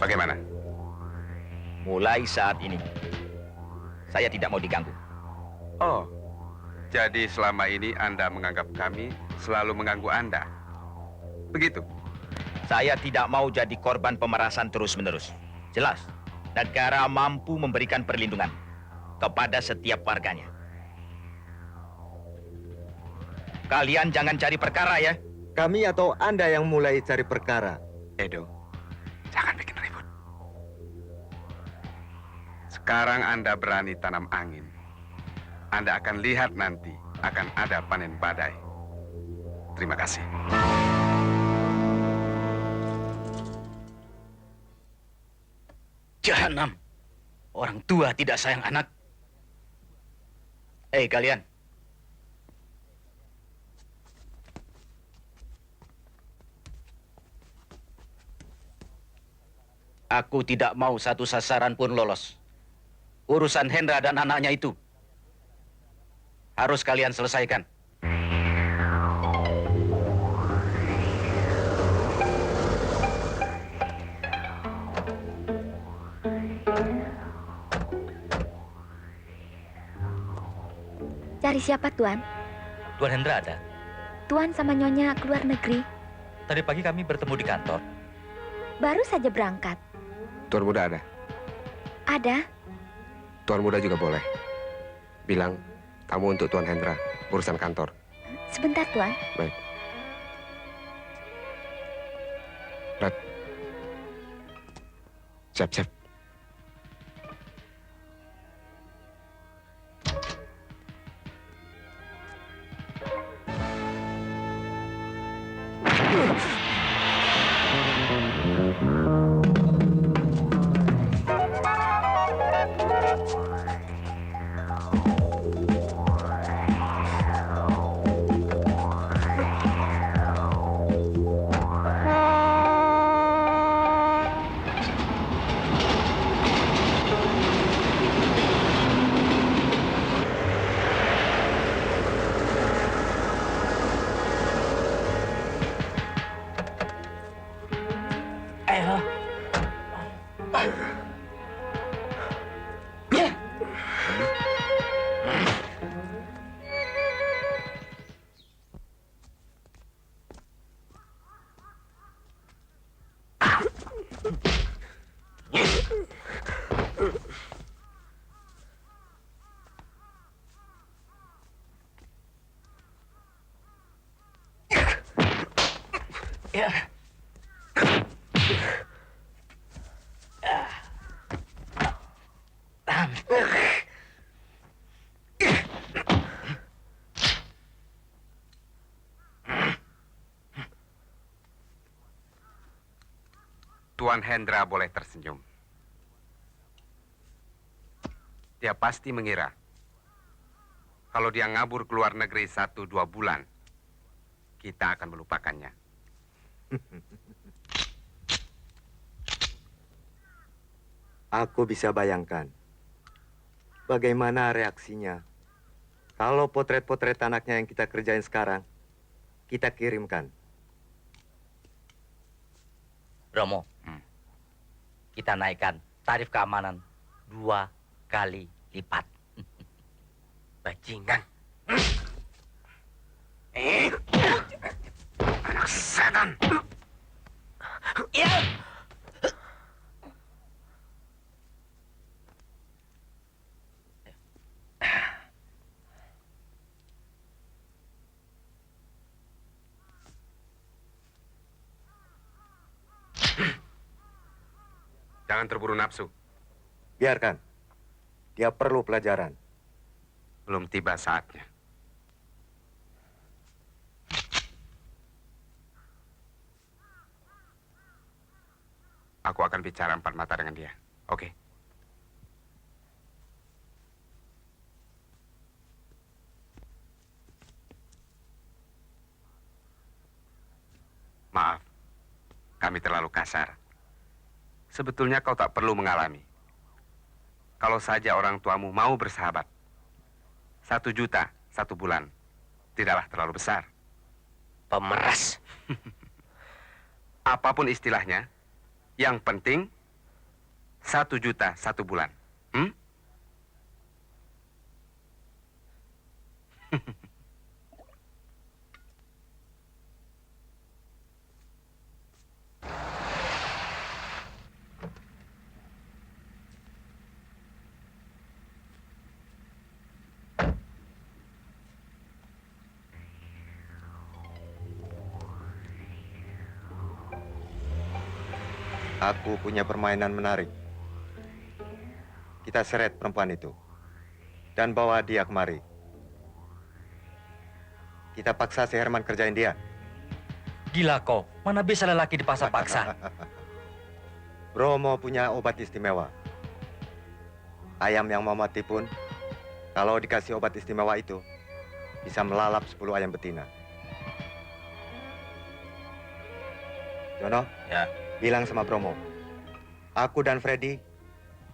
Bagaimana? Mulai saat ini, saya tidak mau diganggu. Oh, jadi selama ini Anda menganggap kami selalu mengganggu Anda? Begitu? Saya tidak mau jadi korban pemerasan terus-menerus. Jelas, negara mampu memberikan perlindungan kepada setiap warganya. Kalian jangan cari perkara ya. Kami atau Anda yang mulai cari perkara? Edo, jangan bikin ribut. Sekarang Anda berani tanam angin. Anda akan lihat nanti akan ada panen badai. Terima kasih. Jahanam. Orang tua tidak sayang anak. Kalian. Aku tidak mau satu sasaran pun lolos. Urusan Hendra dan anaknya itu harus kalian selesaikan. Cari siapa, Tuan? Tuan Hendra ada? Tuan sama Nyonya keluar negeri. Tadi pagi kami bertemu di kantor. Baru saja berangkat. Tuan muda ada? Ada? Tuan muda juga boleh. Bilang kamu untuk Tuan Hendra, urusan kantor. Sebentar, Tuan. Baik. Rat. Siap-siap. Tuan Hendra boleh tersenyum. Dia pasti mengira kalau dia ngabur ke luar negeri 1-2 bulan, kita akan melupakannya. Aku bisa bayangkan bagaimana reaksinya kalau potret-potret anaknya yang kita kerjain sekarang kita kirimkan. Romo, kita naikkan tarif keamanan 2 kali lipat. Bajingan. Anak setan! Jangan terburu nafsu. Biarkan. Dia perlu pelajaran. Belum tiba saatnya. Aku akan bicara 4 mata dengan dia. Oke? Maaf, kami terlalu kasar. Sebetulnya kau tak perlu mengalami. Kalau saja orang tuamu mau bersahabat. 1 juta 1 bulan. Tidaklah terlalu besar. Pemeras. Apapun istilahnya, yang penting 1 juta 1 bulan. Aku punya permainan menarik. Kita seret perempuan itu dan bawa dia kemari. Kita paksa si Herman kerjain dia. Gila kau, mana bisa lelaki dipaksa paksa? Bromo punya obat istimewa. Ayam yang mau mati pun, kalau dikasih obat istimewa itu, bisa melalap 10 ayam betina. Jono? Ya. Bilang sama Bromo, aku dan Freddy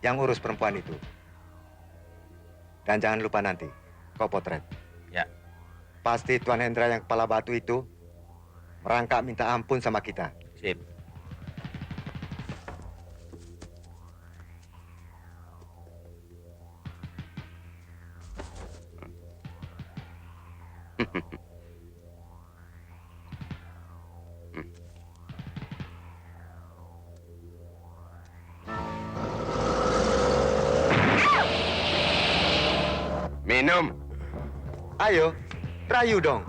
yang urus perempuan itu. Dan jangan lupa nanti, kau potret. Ya. Pasti Tuan Hendra yang kepala batu itu merangkak minta ampun sama kita. Sip. minum. Ayo, rayu dong.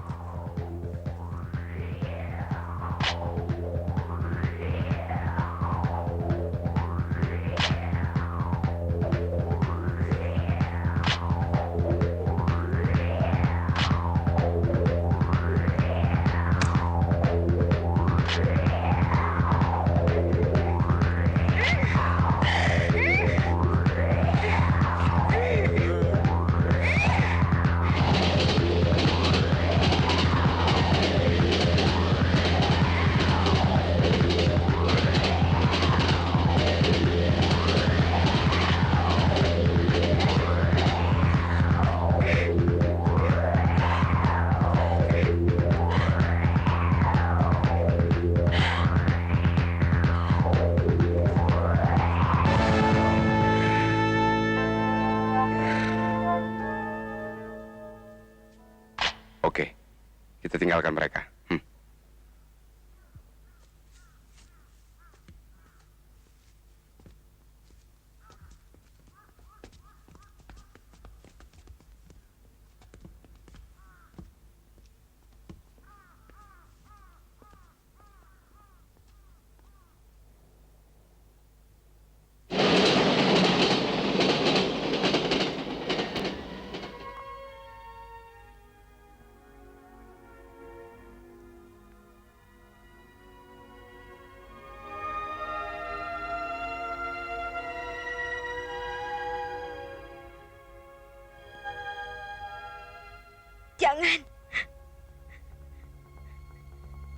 Oke, kita tinggalkan mereka. Jangan.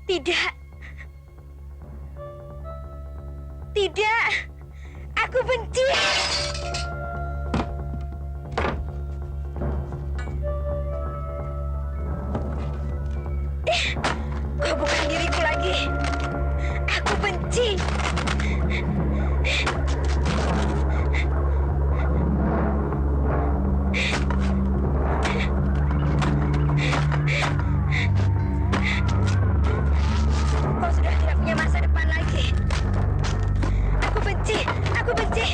Tidak. Tidak. Aku benci. Kau bukan diriku lagi. Aku benci. Kau sudah tidak punya masa depan lagi. Aku benci. Aku benci.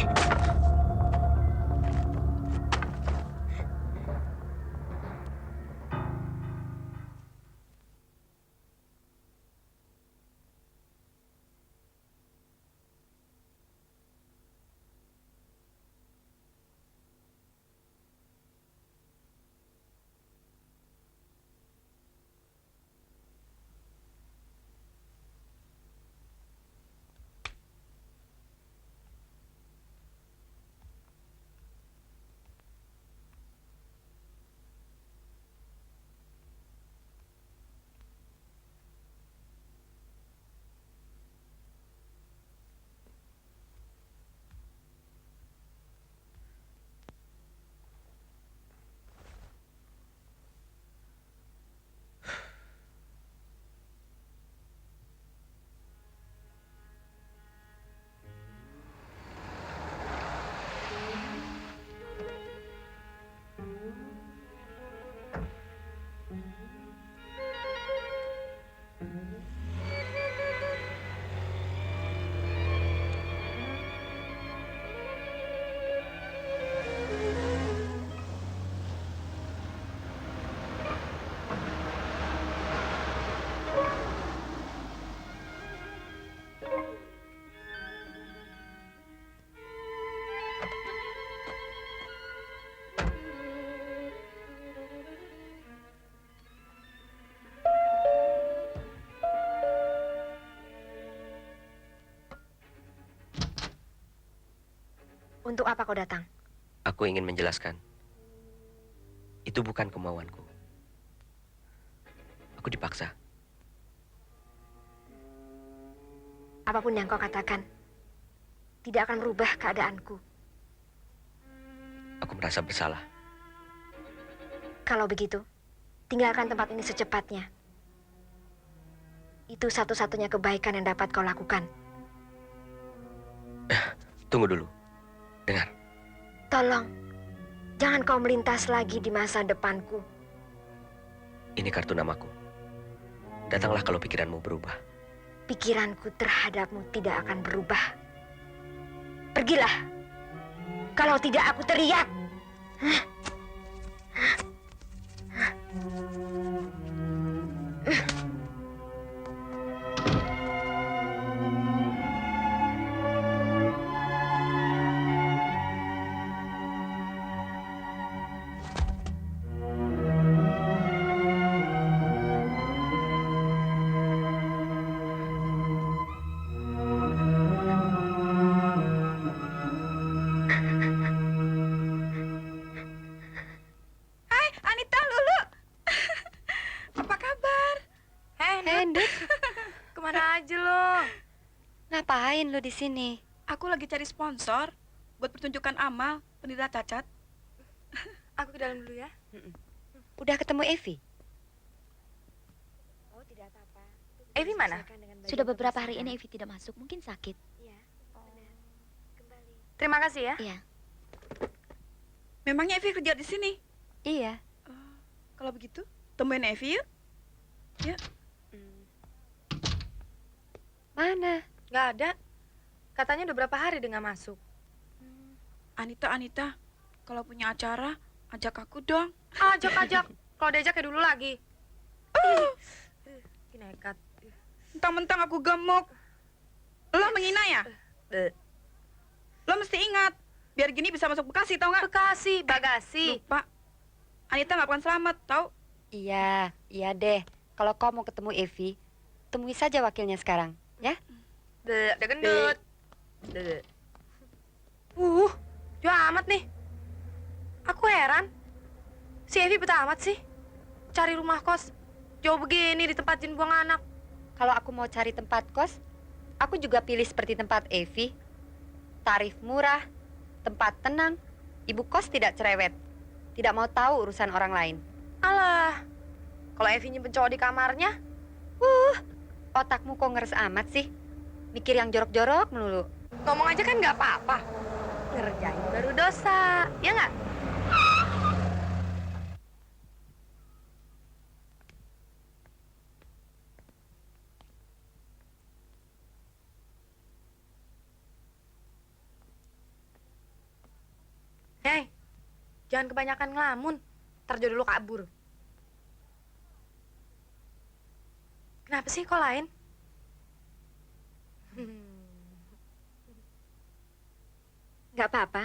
Untuk apa kau datang? Aku ingin menjelaskan. Itu bukan kemauanku. Aku dipaksa. Apapun yang kau katakan, tidak akan merubah keadaanku. Aku merasa bersalah. Kalau begitu, tinggalkan tempat ini secepatnya. Itu satu-satunya kebaikan yang dapat kau lakukan. Tunggu dulu. Dengar. Tolong, jangan kau melintas lagi di masa depanku. Ini kartu namaku. Datanglah kalau pikiranmu berubah. Pikiranku terhadapmu tidak akan berubah. Pergilah. Kalau tidak aku teriak. Hai, Anita, Lulu. Apa kabar? Hendrik, Kemana aja lo? ngapain lu di sini? Aku lagi cari sponsor buat pertunjukan amal penderita cacat. Aku ke dalam dulu ya. Udah ketemu Evi? Evi mana? Sudah beberapa hari ini Evi tidak masuk, mungkin sakit. Terima kasih ya. Iya. Memangnya Evi kerja di sini? Iya. Kalau begitu, temuin Evi yuk. Mana? Nggak ada. Katanya udah berapa hari dia nggak masuk. Anita, kalau punya acara, ajak aku dong. Ajak. Kalau diajak kayak dulu lagi. Ih, nekat. Mentang-mentang aku gemuk. Lo menghina ya? Lo mesti ingat, biar gini bisa masuk Bekasi, tau nggak? Bekasi, Bagasi. Lupa. Anita nggak akan selamat, tau? Iya deh. Kalau kau mau ketemu Evi, temui saja wakilnya sekarang, ya? Udah gendut. Jauh amat nih. Aku heran. Si Evi betah amat sih. Cari rumah kos jauh begini di tempat jin buang anak. Kalau aku mau cari tempat kos, aku juga pilih seperti tempat Evi. Tarif murah, tempat tenang, ibu kos tidak cerewet, tidak mau tahu urusan orang lain. Alah, kalau Evi nyimpen cowok di kamarnya, Otakmu kok ngeres amat sih? Mikir yang jorok-jorok melulu. ngomong aja kan nggak apa-apa. Ngerjain baru dosa, ya nggak? Hei, jangan kebanyakan ngelamun. Ntar jodoh lu kabur. Kenapa sih kok lain? Nggak apa-apa.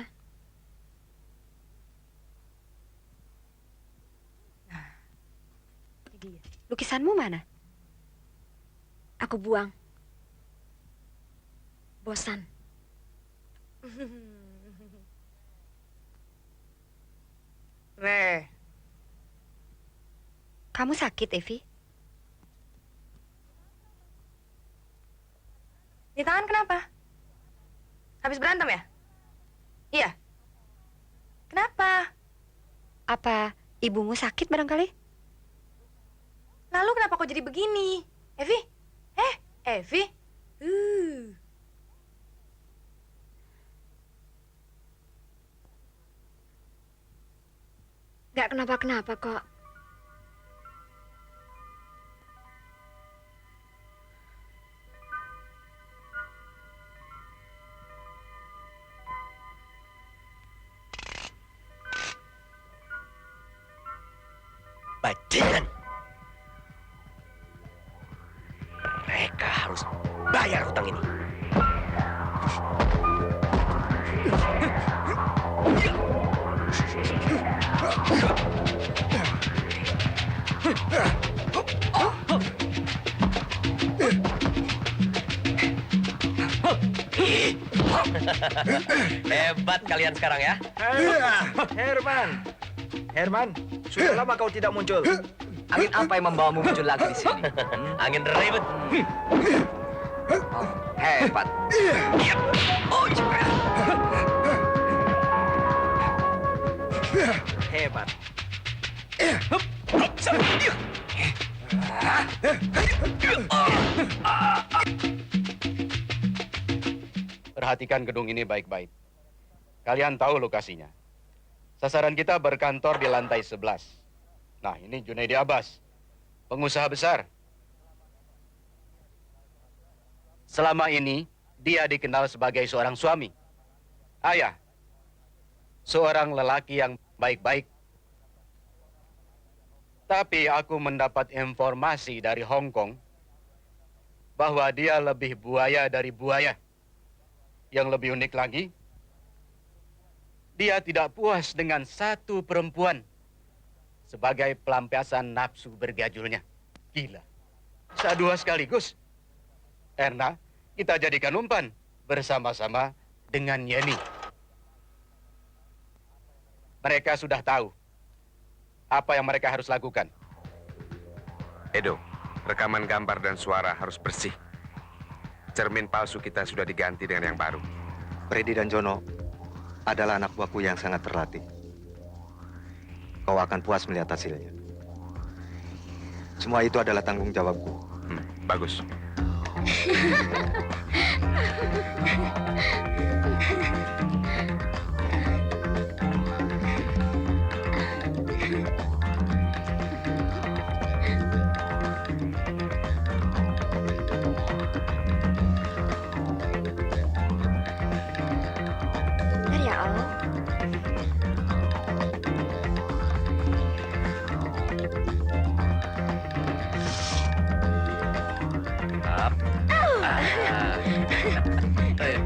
Lukisanmu mana? Aku buang. Bosan. Kamu sakit, Evi? Di tangan kenapa? Habis berantem ya? Iya. Kenapa? Apa ibumu sakit barangkali? Lalu kenapa kok jadi begini? Evi? Evi? Nggak kenapa-kenapa kok. Bajingan. Mereka harus bayar hutang ini. Hebat kalian sekarang ya. Herman, sudah lama kau tidak muncul. Angin apa yang membawamu muncul lagi di sini? Angin ribut. Hebat. Hebat. Perhatikan gedung ini baik-baik. Kalian tahu lokasinya. Sasaran kita berkantor di lantai 11. Nah, ini Junaidi Abbas, pengusaha besar. Selama ini, dia dikenal sebagai seorang suami, ayah, seorang lelaki yang baik-baik, Tapi aku mendapat informasi dari Hong Kong bahwa dia lebih buaya dari buaya. Yang lebih unik lagi, dia tidak puas dengan satu perempuan sebagai pelampiasan nafsu bergajulnya. Gila. Dua sekaligus. Erna, kita jadikan umpan bersama-sama dengan Yeni. Mereka sudah tahu apa yang mereka harus lakukan. Edo, rekaman gambar dan suara harus bersih. Cermin palsu kita sudah diganti dengan yang baru. Freddy dan Jono adalah anak buahku yang sangat terlatih. Kau akan puas melihat hasilnya. Semua itu adalah tanggung jawabku. Bagus. Bentar ya, Om. Oh, nggak sabaran deh.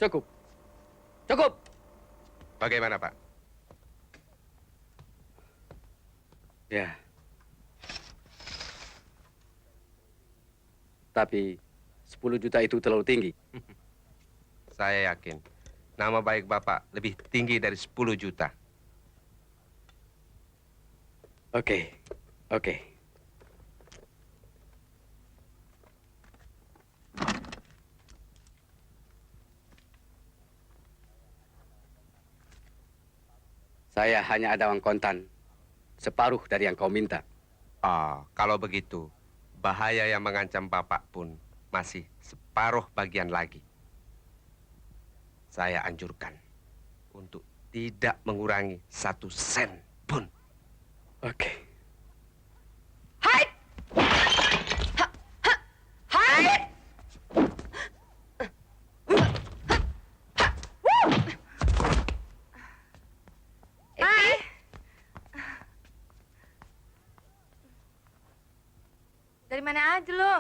Cukup. Cukup. Bagaimana, Pak? Ya. Tapi 10 juta itu terlalu tinggi. Saya yakin nama baik Bapak lebih tinggi dari 10 juta. Oke. Oke. Saya hanya ada uang kontan separuh dari yang kau minta. Kalau begitu, bahaya yang mengancam Bapak pun masih separuh bagian lagi. Saya anjurkan untuk tidak mengurangi 1 sen pun. Oke. Hai! Hai! Hai. Dari mana aja lo?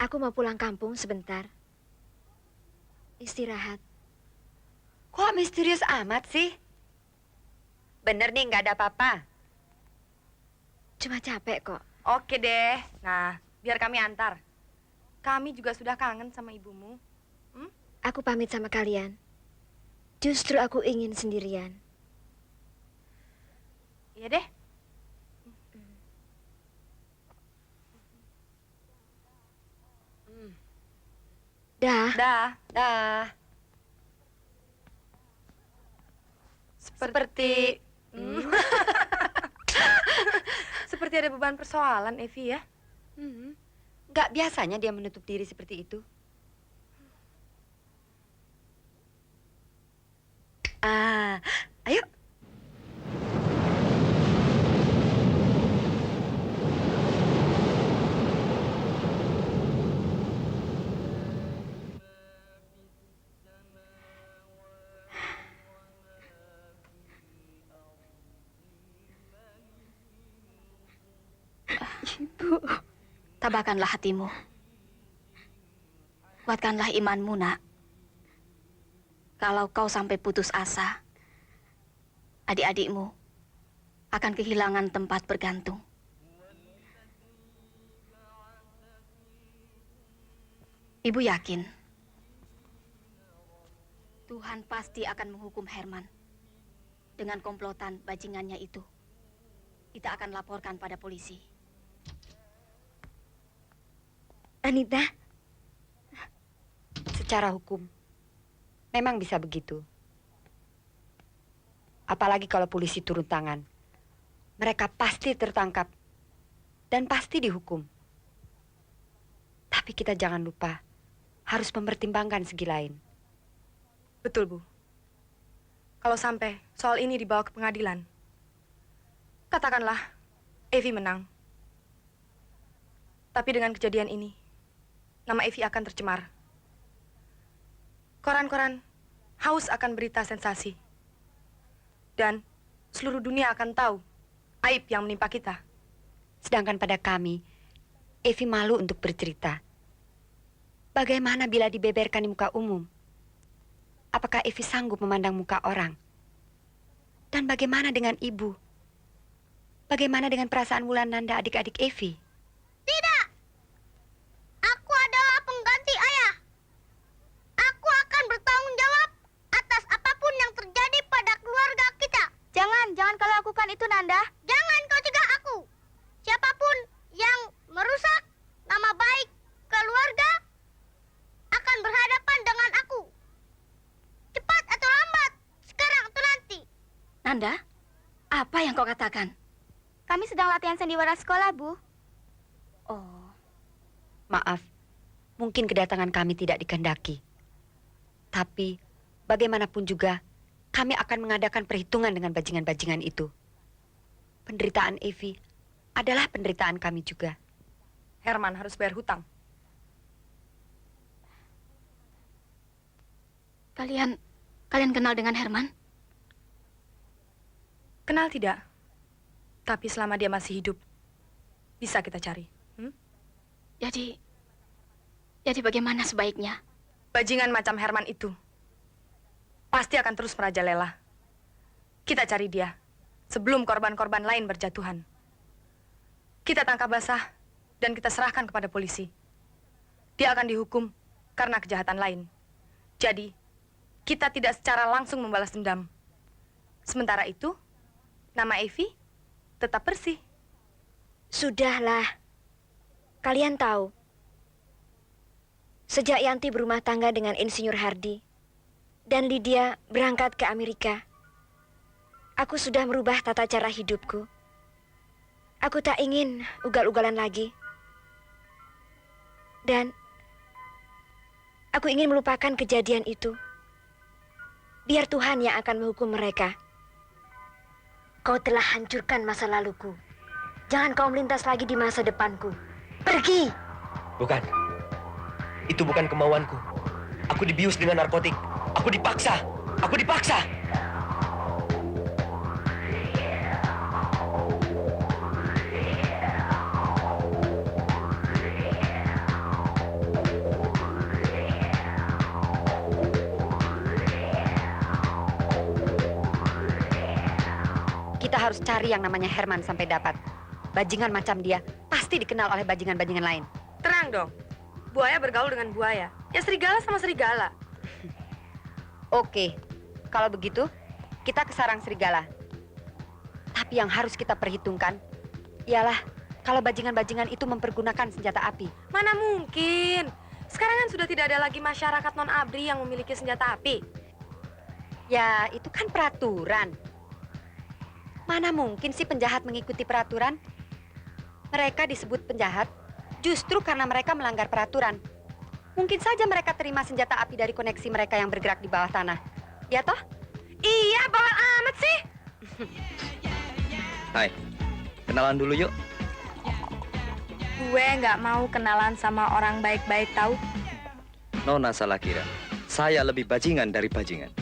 Aku mau pulang kampung sebentar. Istirahat. Kok misterius amat sih? Bener nih, nggak ada apa-apa. Cuma capek kok. Oke deh. Nah, biar kami antar. Kami juga sudah kangen sama ibumu. Aku pamit sama kalian. Justru aku ingin sendirian. Iya deh. Dah. Dah. Dah. Seperti seperti ada beban persoalan, Evi ya. Nggak biasanya dia menutup diri seperti itu. Ayo. Tabahkanlah hatimu. Kuatkanlah imanmu, nak. Kalau kau sampai putus asa, adik-adikmu akan kehilangan tempat bergantung. Ibu yakin Tuhan pasti akan menghukum Herman dengan komplotan bajingannya itu. Kita akan laporkan pada polisi. Anita, secara hukum memang bisa begitu. Apalagi kalau polisi turun tangan. Mereka pasti tertangkap dan pasti dihukum. Tapi kita jangan lupa harus mempertimbangkan segi lain. Betul, Bu. Kalau sampai soal ini dibawa ke pengadilan, katakanlah Evi menang. Tapi dengan kejadian ini, nama Evi akan tercemar. Koran-koran haus akan berita sensasi. Dan seluruh dunia akan tahu aib yang menimpa kita. Sedangkan pada kami, Evi malu untuk bercerita. Bagaimana bila dibeberkan di muka umum? Apakah Evi sanggup memandang muka orang? Dan bagaimana dengan ibu? Bagaimana dengan perasaan Wulananda adik-adik Evi? Tidak. Aku adalah pengganti ayah. Aku akan bertanggung jawab atas apapun yang terjadi pada keluarga kita. Jangan kau lakukan itu, Nanda. Jangan kau cegah aku. Siapapun yang merusak nama baik keluarga akan berhadapan dengan aku. Cepat atau lambat, sekarang atau nanti. Nanda, apa yang kau katakan? Kami sedang latihan sandiwara sekolah, Bu. Oh, Maaf, mungkin kedatangan kami tidak dikehendaki. Tapi, bagaimanapun juga, kami akan mengadakan perhitungan dengan bajingan-bajingan itu. Penderitaan Evi adalah penderitaan kami juga. Herman harus bayar hutang. Kalian kenal dengan Herman? Kenal tidak? Tapi selama dia masih hidup, bisa kita cari. Jadi bagaimana sebaiknya? Bajingan macam Herman itu pasti akan terus merajalela. Kita cari dia sebelum korban-korban lain berjatuhan. Kita tangkap basah dan kita serahkan kepada polisi. Dia akan dihukum karena kejahatan lain. Jadi, kita tidak secara langsung membalas dendam. Sementara itu, nama Evi tetap bersih. Sudahlah. Kalian tahu, sejak Yanti berumah tangga dengan Insinyur Hardy dan Lydia berangkat ke Amerika, aku sudah merubah tata cara hidupku. Aku tak ingin ugal-ugalan lagi. Dan aku ingin melupakan kejadian itu. Biar Tuhan yang akan menghukum mereka. Kau telah hancurkan masa laluku. Jangan kau melintas lagi di masa depanku. Pergi! Bukan. Itu bukan kemauanku. Aku dibius dengan narkotik. Aku dipaksa. Aku dipaksa. Kita harus cari yang namanya Herman sampai dapat. Bajingan macam dia pasti dikenal oleh bajingan-bajingan lain. Tenang dong. Buaya bergaul dengan buaya. Ya serigala sama serigala. Oke, kalau begitu kita ke sarang serigala. Tapi yang harus kita perhitungkan ialah kalau bajingan-bajingan itu mempergunakan senjata api. Mana mungkin. Sekarang kan sudah tidak ada lagi masyarakat non-ABRI yang memiliki senjata api. Ya, itu kan peraturan. Mana mungkin sih penjahat mengikuti peraturan? Mereka disebut penjahat justru karena mereka melanggar peraturan. Mungkin saja mereka terima senjata api dari koneksi mereka yang bergerak di bawah tanah. Ya toh? Iya, bawel amat sih. Hai, kenalan dulu yuk. Gue nggak mau kenalan sama orang baik-baik tahu. Nona salah kira. Saya lebih bajingan dari bajingan.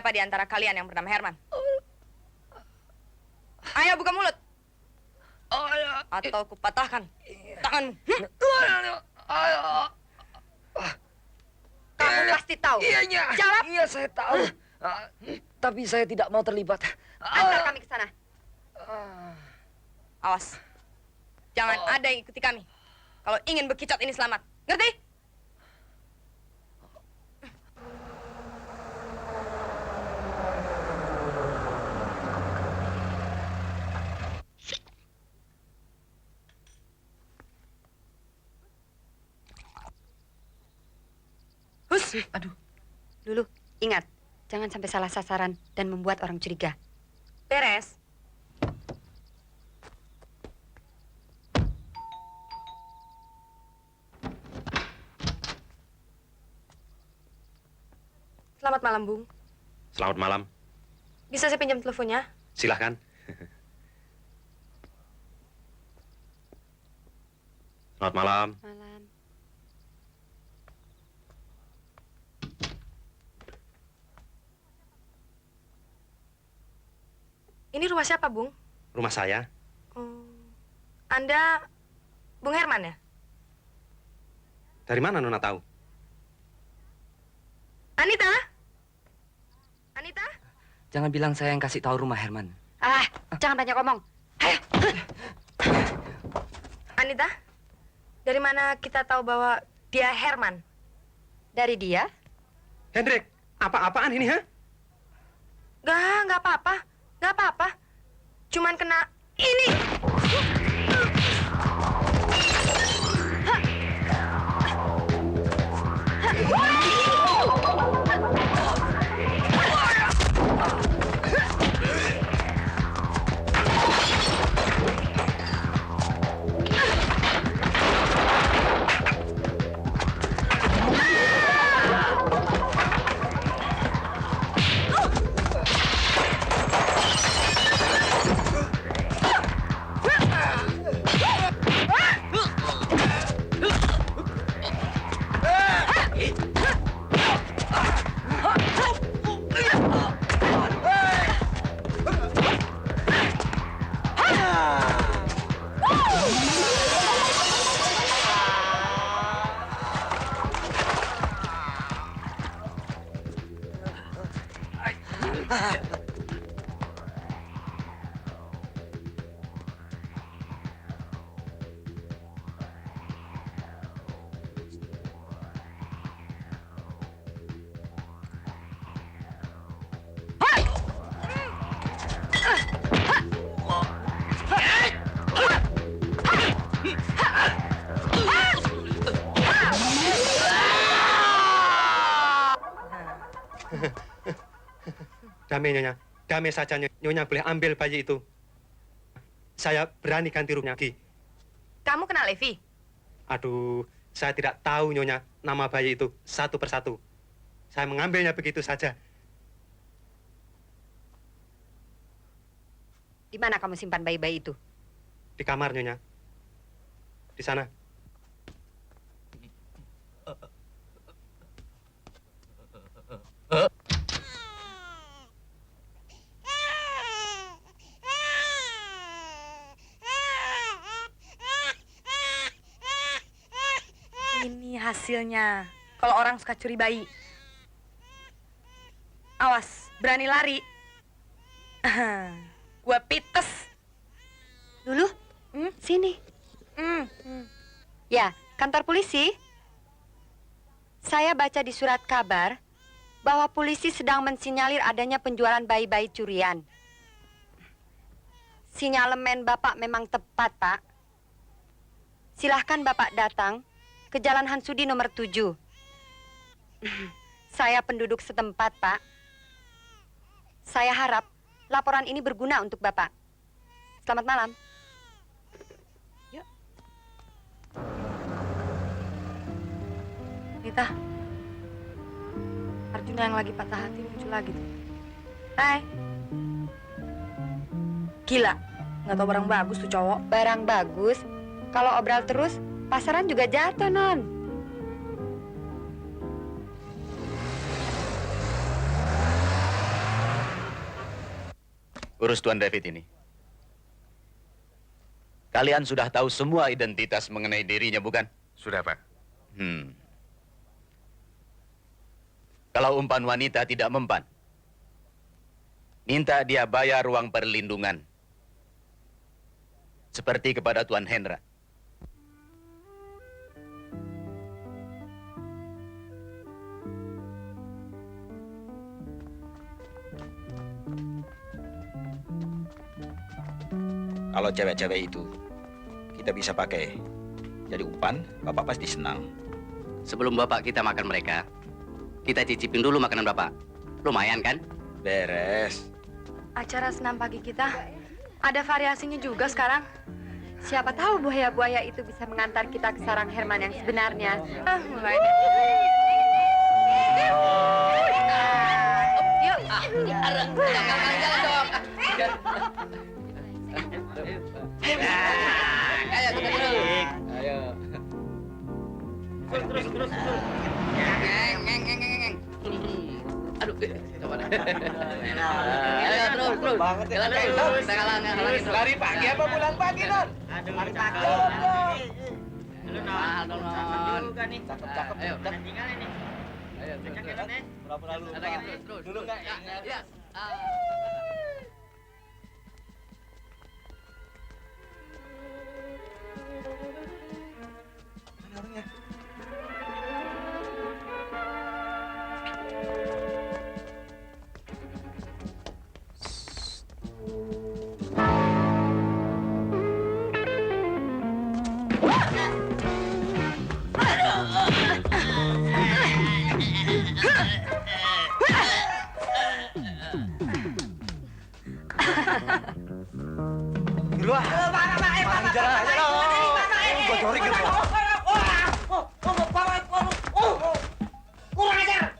Siapa di antara kalian yang bernama Herman? Ayo buka mulut. Atau kupatahkan tanganmu. Kamu pasti tahu. Jawab. Iya, saya tahu. Tapi saya tidak mau terlibat. Antar kami ke sana. Awas. Jangan ada yang ikuti kami. Kalau ingin bekicot ini selamat. Ngerti? Hus. Aduh. Lulu, ingat. Jangan sampai salah sasaran dan membuat orang curiga. Beres. Selamat malam, Bung. Selamat malam. Bisa saya pinjam teleponnya? Silahkan. Selamat malam. Malam. Ini rumah siapa, Bung? Rumah saya. Anda Bung Herman ya? Dari mana Nona tahu? Anita? Anita? Jangan bilang saya yang kasih tahu rumah Herman. Jangan banyak omong. Anita? Dari mana kita tahu bahwa dia Herman? Dari dia? Hendrik, apa-apaan ini, ha? Nggak apa-apa. Nggak apa-apa. Cuman kena ini. Damai, Nyonya. Damai saja, Nyonya boleh ambil bayi itu. Saya berani ganti rugi. Kamu kenal Levi? Aduh, saya tidak tahu, Nyonya, nama bayi itu satu persatu. Saya mengambilnya begitu saja. Di mana kamu simpan bayi-bayi itu? Di kamar, Nyonya. Di sana. Ini hasilnya. Kalau orang suka curi bayi. Awas, berani lari. Gua pites. Lulu, sini. Ya, kantor polisi. Saya baca di surat kabar bahwa polisi sedang mensinyalir adanya penjualan bayi-bayi curian. Sinyalemen Bapak memang tepat, Pak. Silahkan Bapak datang ke Jalan Hansudi nomor 7. Saya penduduk setempat, Pak. Saya harap laporan ini berguna untuk Bapak. Selamat malam. Rita, Arjuna yang lagi patah hati muncul lagi tuh. Hai. Gila, nggak tahu barang bagus tuh cowok. Barang bagus? Kalau obral terus, pasaran juga jatuh, Non. urus Tuan David ini. Kalian sudah tahu semua identitas mengenai dirinya, bukan? Sudah, Pak. Kalau umpan wanita tidak mempan, minta dia bayar uang perlindungan. Seperti kepada Tuan Hendra. Kalau cewek-cewek itu kita bisa pakai jadi umpan, Bapak pasti senang. Sebelum Bapak kita makan mereka, kita cicipin dulu makanan Bapak. Lumayan kan? Beres. Acara senam pagi kita ada variasinya juga sekarang. Siapa tahu buaya-buaya itu bisa mengantar kita ke sarang Herman yang sebenarnya. Mulai deh. Yuk. Jalan dong. Ayo kita terus. Ayo. Terus. Ngeng. Aduh, coba deh. Ayo terus. Jalan terus. Kita halangin. Lari pagi apa pulang pagi, Non? Lari pagi. Non. Cakep. Ayo. Tinggal ini. Ayo terus. Pura-pura lupa. Terus. Dulu nggak? Ya. Mana orangnya? Dulu ah. Mana jalan aja dong. Gua curi gitu. Kurang ajar.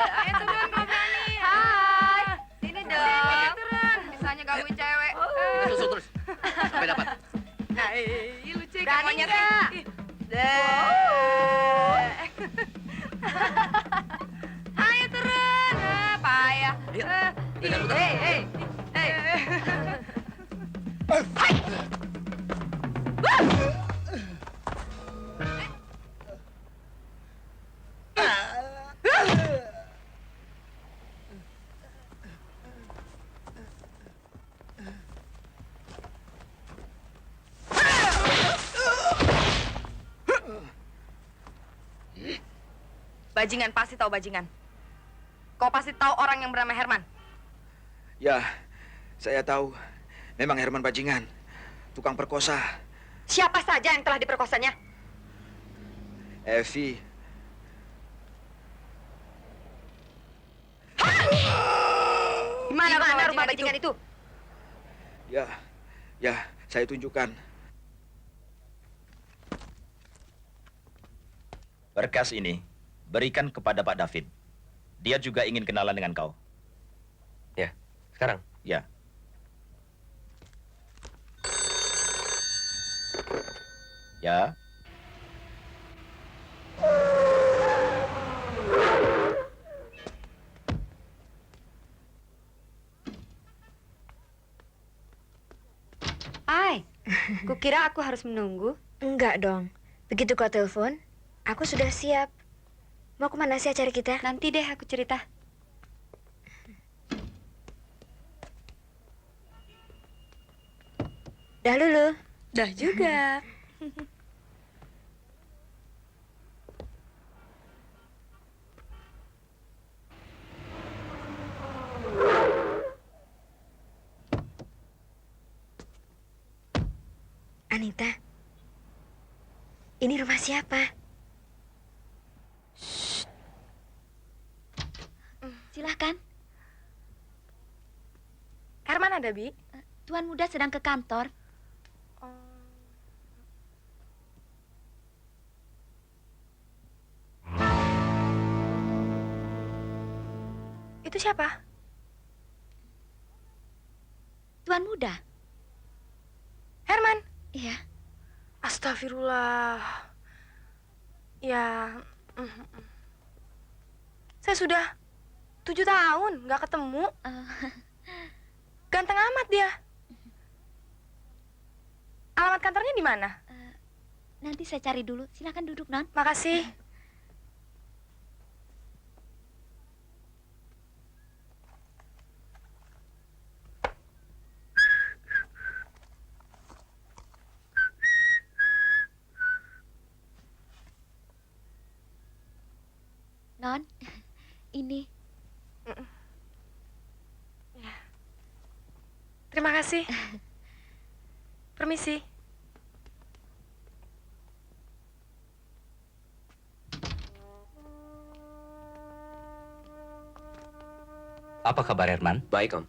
Ayo turun kalau berani. Hai. Sini dong. Turun. Bisanya gangguin cewek. Kita susul terus. Sampai dapat. Nah, lucu kan Berani monyet. nggak? Ayo turun. Payah. Hei. Bajingan pasti tahu bajingan. Kau pasti tahu orang yang bernama Herman. Ya, saya tahu. Memang Herman bajingan. Tukang perkosa. Siapa saja yang telah diperkosanya? Evi. Di mana rumah bajingan itu? Ya, saya tunjukkan. Berkas ini berikan kepada Pak David. Dia juga ingin kenalan dengan kau. Ya, sekarang. Ya. Ya. Ai, kukira aku harus menunggu. Enggak dong. Begitu kau telepon, aku sudah siap. Mau kemana sih acara kita? Nanti deh aku cerita. Dah lulu. Dah juga. Anita, ini rumah siapa? Silahkan. Herman ada, Bi? Tuan muda sedang ke kantor. Itu siapa? Tuan muda. Herman? Iya. Astagfirullah. Ya. Saya sudah 7 tahun nggak ketemu. Ganteng amat dia. Alamat kantornya di mana? Nanti saya cari dulu. Silakan duduk, Non. Makasih. Non, ini. Terima kasih. Permisi. Apa kabar Herman? Baik, Om.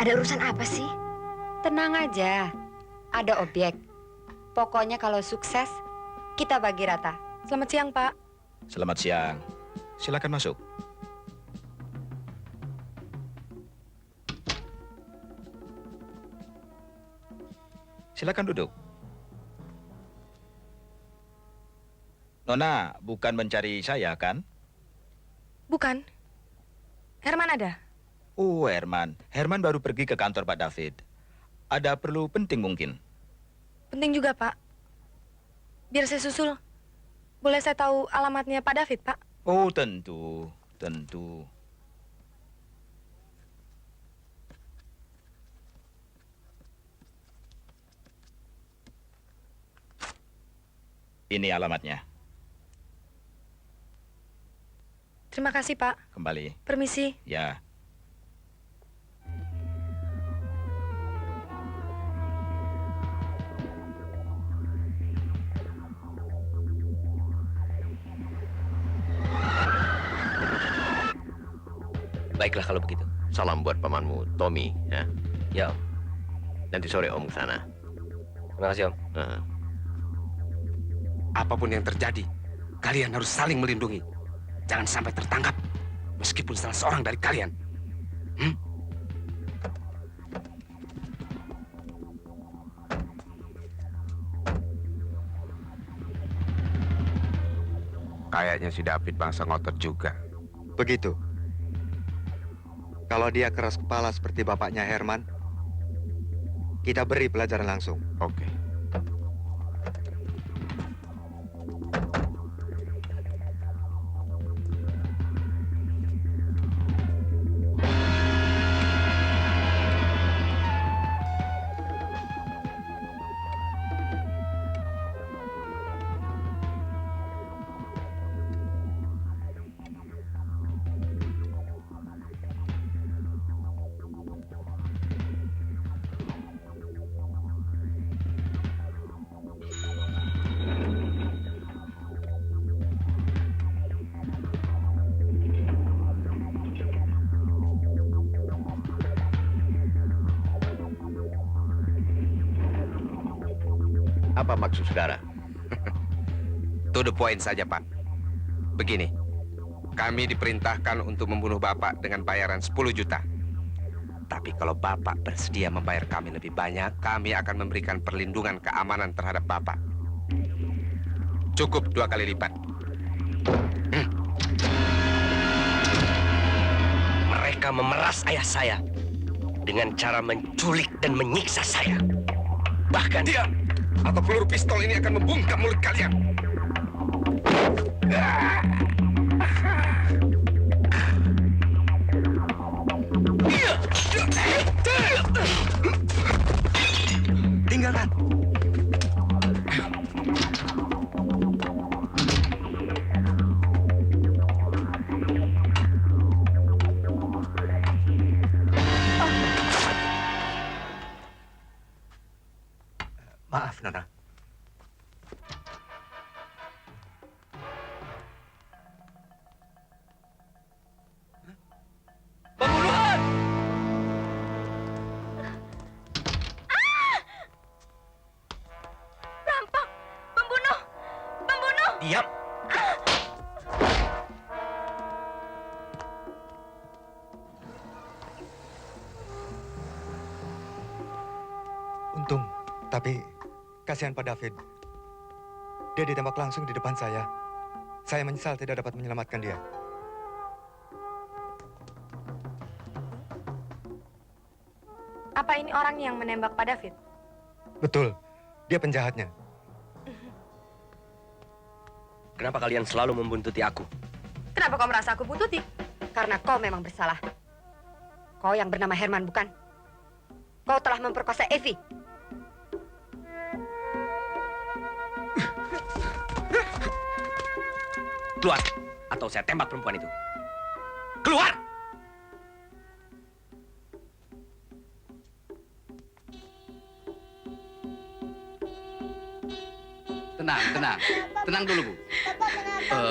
Ada urusan apa sih? Tenang aja. Ada objek. Pokoknya kalau sukses, kita bagi rata. Selamat siang, Pak. Selamat siang. Silakan masuk. Silakan duduk. Nona, bukan mencari saya, kan? Bukan. Herman ada? Oh, Herman. Herman baru pergi ke kantor Pak David. Ada perlu penting mungkin. Penting juga, Pak. Biar saya susul. Boleh saya tahu alamatnya Pak David, Pak? Oh, tentu. Tentu. Ini alamatnya. Terima kasih, Pak. Kembali. Permisi. Ya. Baiklah kalau begitu. Salam buat pamanmu, Tommy, ya. Ya, Om. Nanti sore Om ke sana. Terima kasih, Om. Apapun yang terjadi, kalian harus saling melindungi. Jangan sampai tertangkap, meskipun salah seorang dari kalian. Kayaknya si David bangsa ngotot juga. Begitu. Kalau dia keras kepala seperti bapaknya Herman, kita beri pelajaran langsung. Oke. Apa maksud saudara? To the point saja, Pak. Begini, kami diperintahkan untuk membunuh Bapak dengan bayaran 10 juta. Tapi kalau Bapak bersedia membayar kami lebih banyak, kami akan memberikan perlindungan keamanan terhadap Bapak. Cukup 2 kali lipat. Mereka memeras ayah saya dengan cara menculik dan menyiksa saya. Bahkan diam, atau peluru pistol ini akan membungkam mulut kalian. Tinggalkan. Maaf, Nona. Pembunuhan! Untung, tapi kasihan Pak David. Dia ditembak langsung di depan saya. Saya menyesal tidak dapat menyelamatkan dia. Apa ini orang yang menembak Pak David? Betul, dia penjahatnya. Kenapa kalian selalu membuntuti aku? Kenapa kau merasa aku buntuti? Karena kau memang bersalah. Kau yang bernama Herman, bukan? Kau telah memperkosa Evi. Keluar, atau saya tembak perempuan itu. Keluar! Tenang, tenang. Tenang dulu, Bu.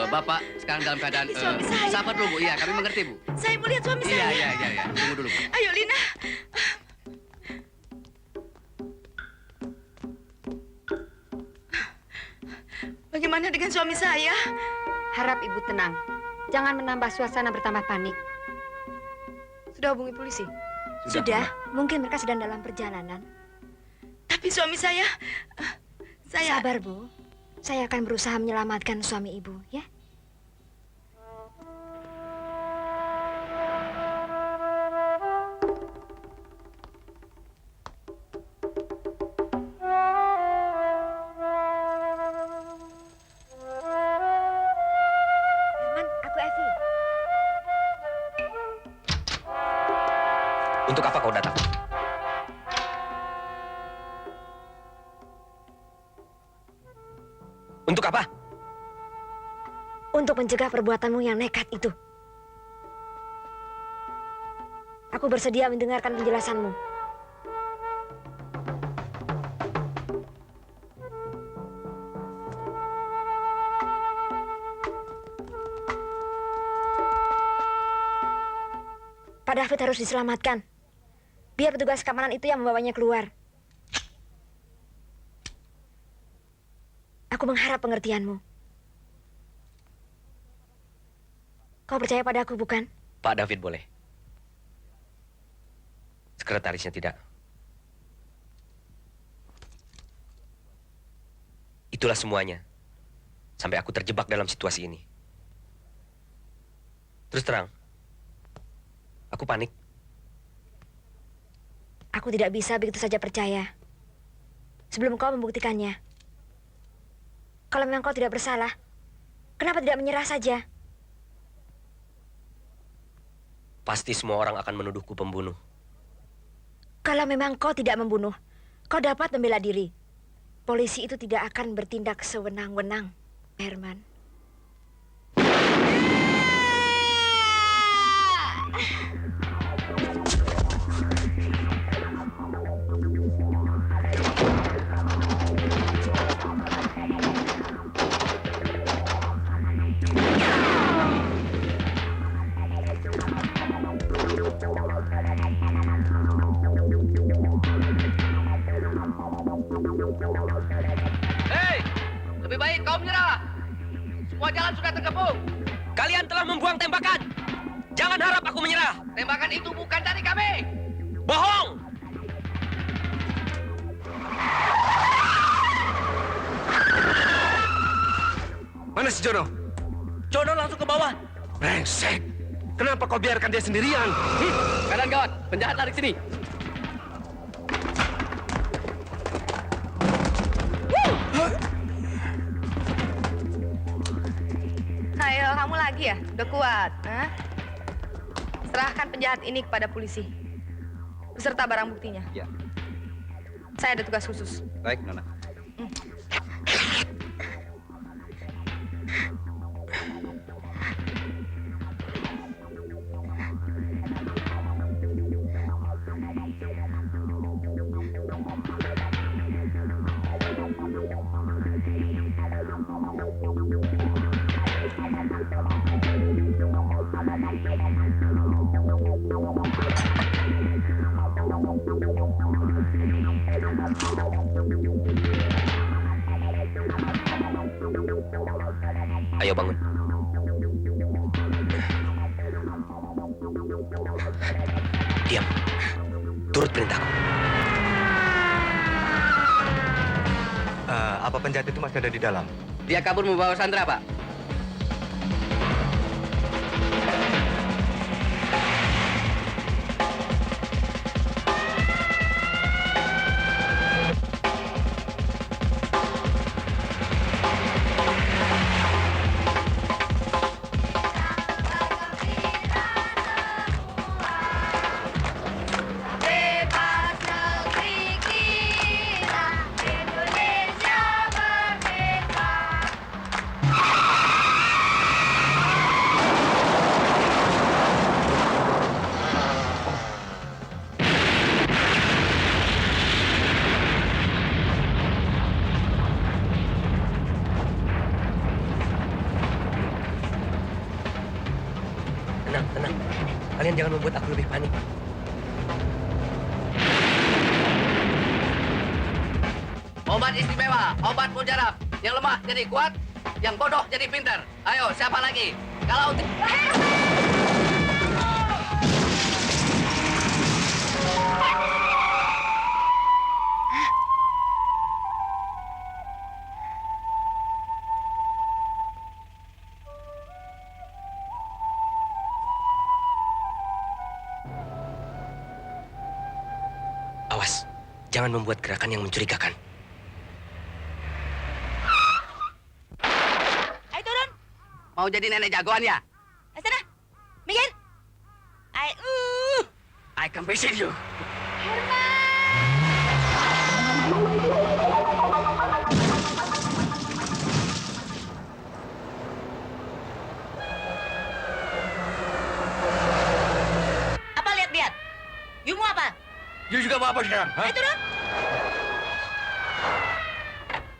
Bapak sekarang dalam keadaan... Suami saya. sabar dulu, Bu. Iya, kami mengerti, Bu. Saya mau lihat suami saya. Iya. Tunggu dulu, Bu. Ayo, Lina. Bagaimana dengan suami saya? Harap ibu tenang. Jangan menambah suasana bertambah panik. Sudah hubungi polisi? Sudah, mungkin mereka sedang dalam perjalanan. Tapi suami saya... Sabar, Bu. Saya akan berusaha menyelamatkan suami ibu, ya? Herman, aku Evi. Untuk apa kau datang? Untuk apa? Untuk mencegah perbuatanmu yang nekat itu. Aku bersedia mendengarkan penjelasanmu. Pak David harus diselamatkan. Biar petugas keamanan itu yang membawanya keluar. Aku mengharap pengertianmu. Kau percaya padaku, bukan? Pak David boleh. Sekretarisnya tidak. Itulah semuanya. Sampai aku terjebak dalam situasi ini. Terus terang, aku panik. Aku tidak bisa begitu saja percaya. Sebelum kau membuktikannya. Kalau memang kau tidak bersalah, kenapa tidak menyerah saja? Pasti semua orang akan menuduhku pembunuh. Kalau memang kau tidak membunuh, kau dapat membela diri. Polisi itu tidak akan bertindak sewenang-wenang, Herman. Hei, lebih baik kau menyerah. Semua jalan sudah terkepung. Kalian telah membuang tembakan. Jangan harap aku menyerah. Tembakan itu bukan dari kami. Bohong! Mana si Jono? Jono langsung ke bawah. Brengsek. Kenapa kau biarkan dia sendirian? Kanan kawan, penjahat lari sini. Ayo, kamu lagi ya? Udah kuat. Hah? Serahkan penjahat ini kepada polisi. Beserta barang buktinya. Ya. Saya ada tugas khusus. Baik, Nona. Ayo bangun. Diam. Turut perintahku. Apa penjahat itu masih ada di dalam? Dia kabur membawa Sandra, Pak. Tenang, tenang. Kalian jangan membuat aku lebih panik. Obat istimewa, obat mujarab. Yang lemah jadi kuat, yang bodoh jadi pintar. Ayo, siapa lagi? Kalau Awas, jangan membuat gerakan yang mencurigakan. Ayo turun. mau jadi nenek jagoan ya? Sana. Minggir. I can visit you. Apa lihat-lihat? You mau apa? You juga mau apa sekarang? Ayo turun.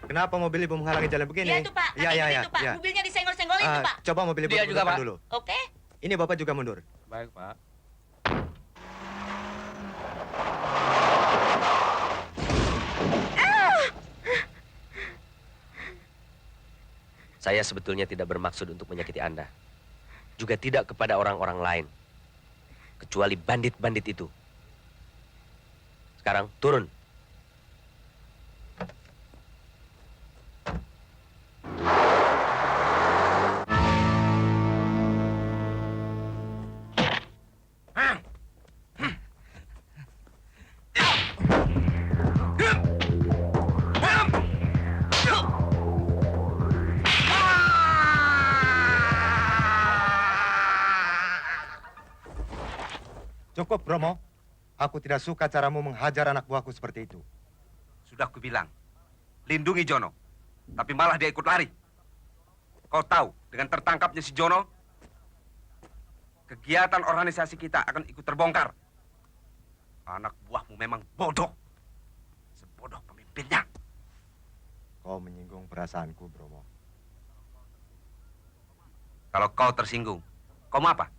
Kenapa mobil ibu menghalangi jalan begini? Iya itu Pak. Iya, iya, iya. Itu Pak. iya. Mobilnya disenggol-senggolin itu Pak. Coba mobil ibu Dia juga, mundurkan Pak. dulu. Oke. Ini Bapak juga mundur. Baik, Pak. Saya sebetulnya tidak bermaksud untuk menyakiti Anda. Juga tidak kepada orang-orang lain. Kecuali bandit-bandit itu. Sekarang turun. Cukup, Bromo. Aku tidak suka caramu menghajar anak buahku seperti itu. Sudah kubilang, lindungi Jono. Tapi malah dia ikut lari. Kau tahu, dengan tertangkapnya si Jono, kegiatan organisasi kita akan ikut terbongkar. Anak buahmu memang bodoh. Sebodoh pemimpinnya. Kau menyinggung perasaanku, Bromo. Kalau kau tersinggung, kau mau apa?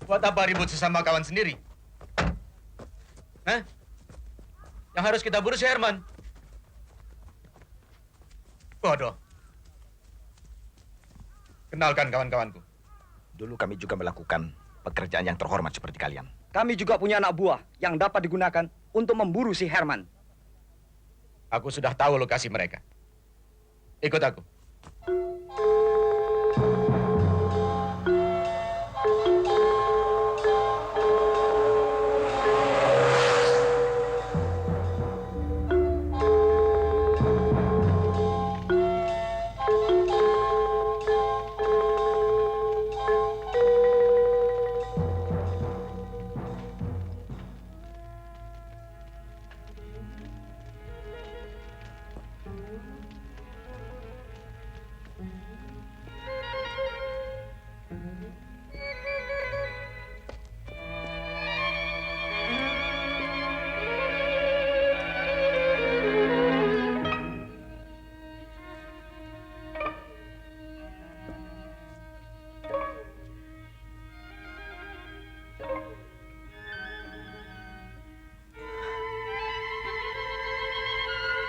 Buat apa ribut sesama kawan sendiri? Hah? Yang harus kita buru si Herman. Bodoh. Kenalkan kawan-kawanku. Dulu kami juga melakukan pekerjaan yang terhormat seperti kalian. Kami juga punya anak buah yang dapat digunakan untuk memburu si Herman. Aku sudah tahu lokasi mereka. Ikut aku.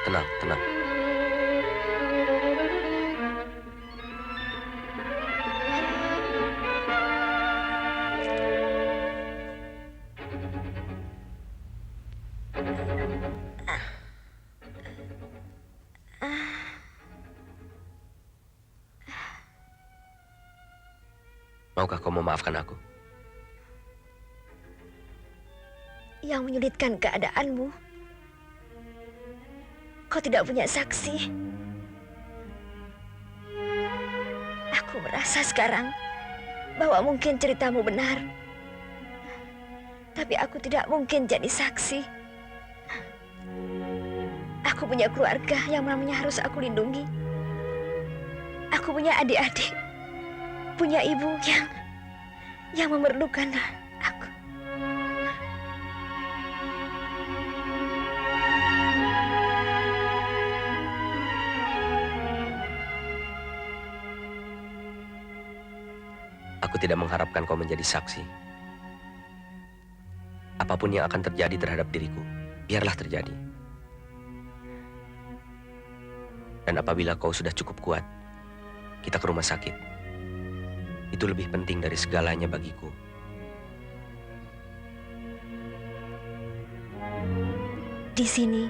Tenang, tenang. Maukah kau memaafkan aku? Yang menyulitkan keadaanmu, kau tidak punya saksi. Aku merasa sekarang bahwa mungkin ceritamu benar. Tapi aku tidak mungkin jadi saksi. Aku punya keluarga yang namanya harus aku lindungi. Aku punya adik-adik, punya ibu yang memerlukan aku. Aku tidak mengharapkan kau menjadi saksi. Apapun yang akan terjadi terhadap diriku, biarlah terjadi. Dan apabila kau sudah cukup kuat, kita ke rumah sakit. Itu lebih penting dari segalanya bagiku. Di sini,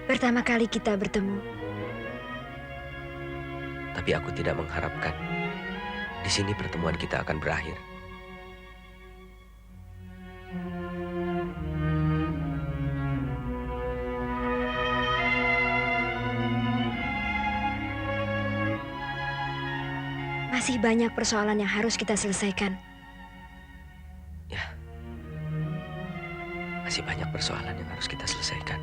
pertama kali kita bertemu. Tapi aku tidak mengharapkan di sini pertemuan kita akan berakhir. Masih banyak persoalan yang harus kita selesaikan. Ya, masih banyak persoalan yang harus kita selesaikan.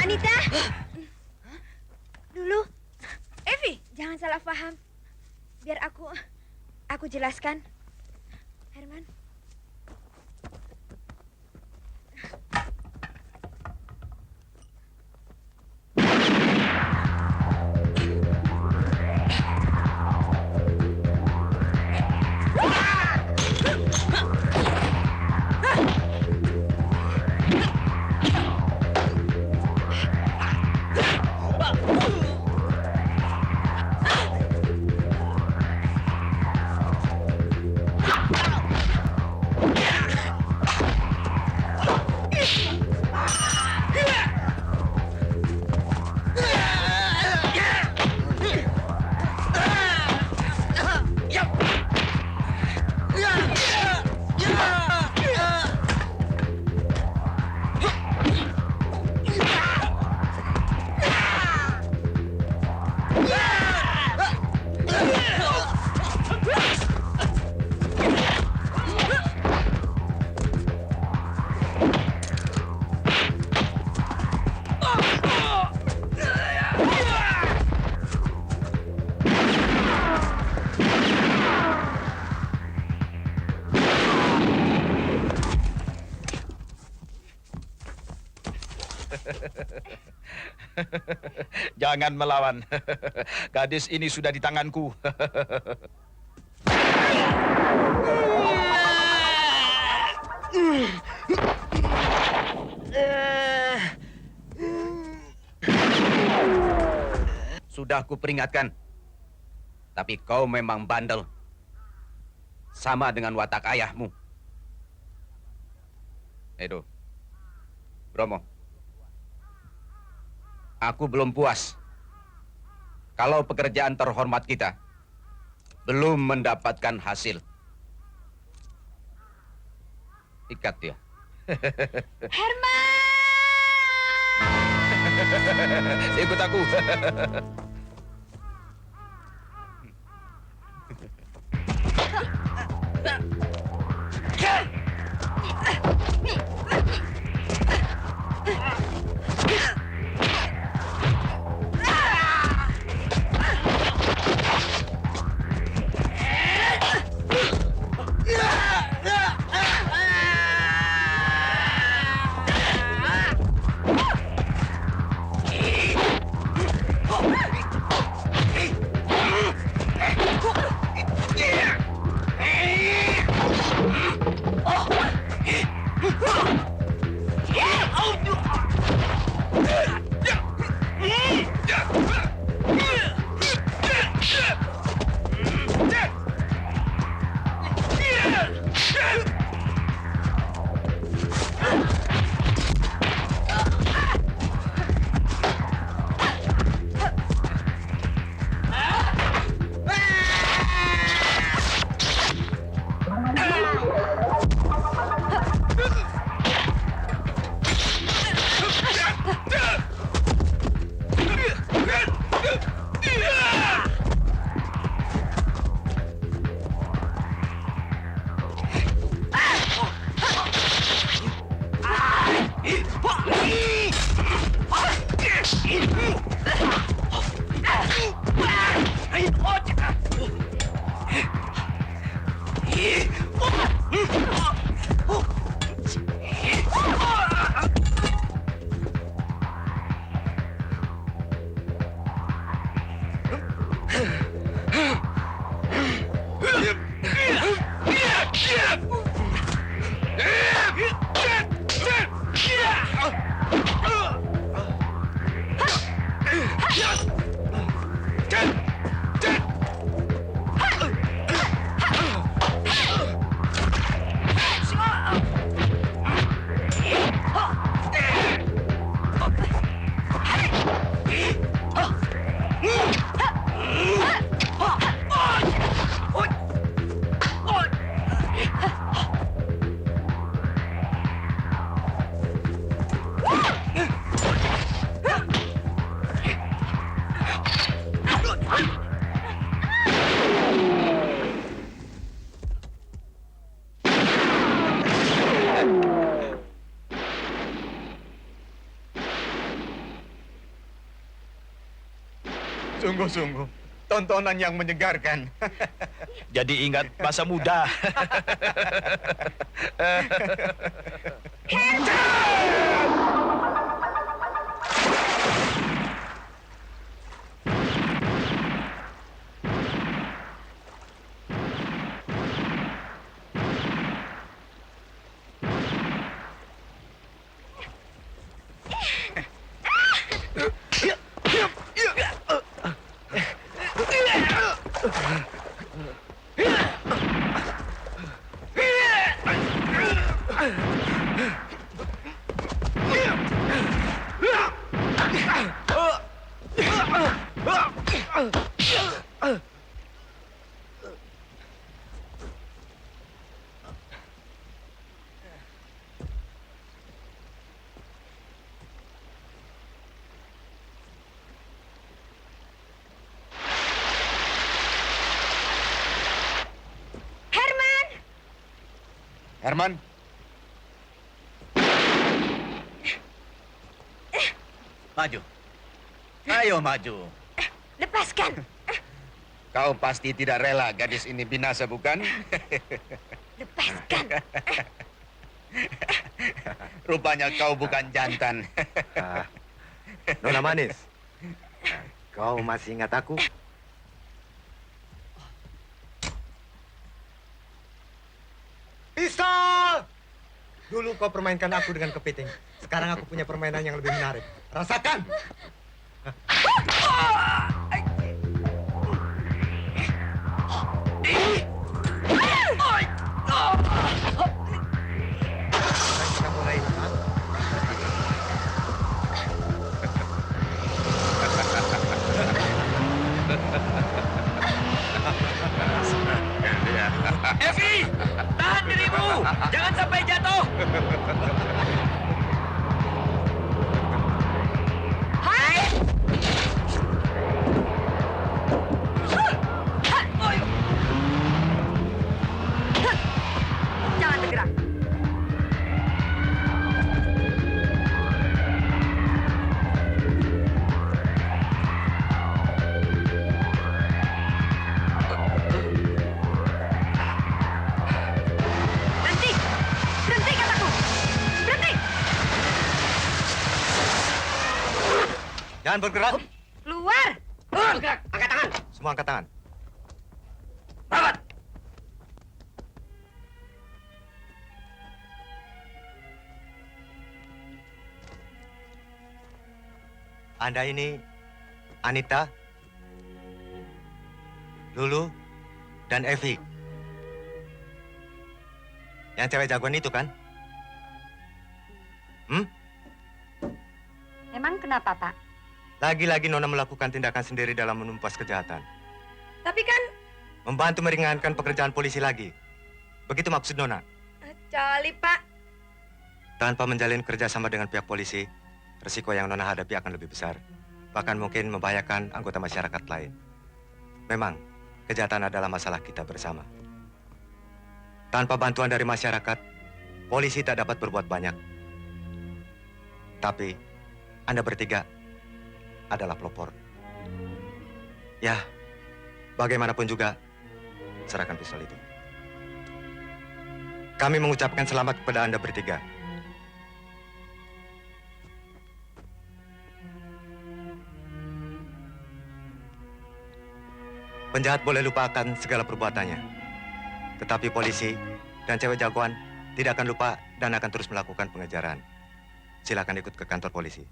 Anita! Dulu. Evi! Jangan salah paham. Biar aku jelaskan. Herman. Jangan melawan. Gadis ini sudah di tanganku. Sudah kuperingatkan. Tapi kau memang bandel. Sama dengan watak ayahmu. Edo. Bromo. Aku belum puas. Kalau pekerjaan terhormat kita belum mendapatkan hasil. Ikat dia. Herman! Ikut aku. Sungguh-sungguh, tontonan yang menyegarkan. Jadi ingat masa muda. Herman. Maju. Ayo maju. Lepaskan. Kau pasti tidak rela gadis ini binasa, bukan? Lepaskan. Rupanya kau bukan jantan. Nona Manis, kau masih ingat aku? Pistol! Dulu kau permainkan aku dengan kepiting. Sekarang aku punya permainan yang lebih menarik. Rasakan! Kita mulai. Evi, tahan dirimu, jangan sampai jatuh. Hai! Jangan bergerak. Berhenti! Berhenti kataku! Berhenti! Jangan bergerak. Keluar! Bergerak, angkat tangan. Semua angkat tangan. Rapat. Anda ini Anita, Lulu, dan Evi. Yang cewek jagoan itu kan? Memang kenapa, Pak? Lagi-lagi Nona melakukan tindakan sendiri dalam menumpas kejahatan. Tapi kan, Membantu meringankan pekerjaan polisi lagi. Begitu maksud Nona. Cali, Pak. Tanpa menjalin kerjasama dengan pihak polisi, resiko yang Nona hadapi akan lebih besar. Bahkan mungkin membahayakan anggota masyarakat lain. Memang, kejahatan adalah masalah kita bersama. Tanpa bantuan dari masyarakat, polisi tak dapat berbuat banyak. Tapi, Anda bertiga adalah pelopor. Ya, bagaimanapun juga, serahkan pistol itu. Kami mengucapkan selamat kepada Anda bertiga. Penjahat boleh lupakan segala perbuatannya. Tetapi polisi dan cewek jagoan tidak akan lupa dan akan terus melakukan pengejaran. Silakan ikut ke kantor polisi.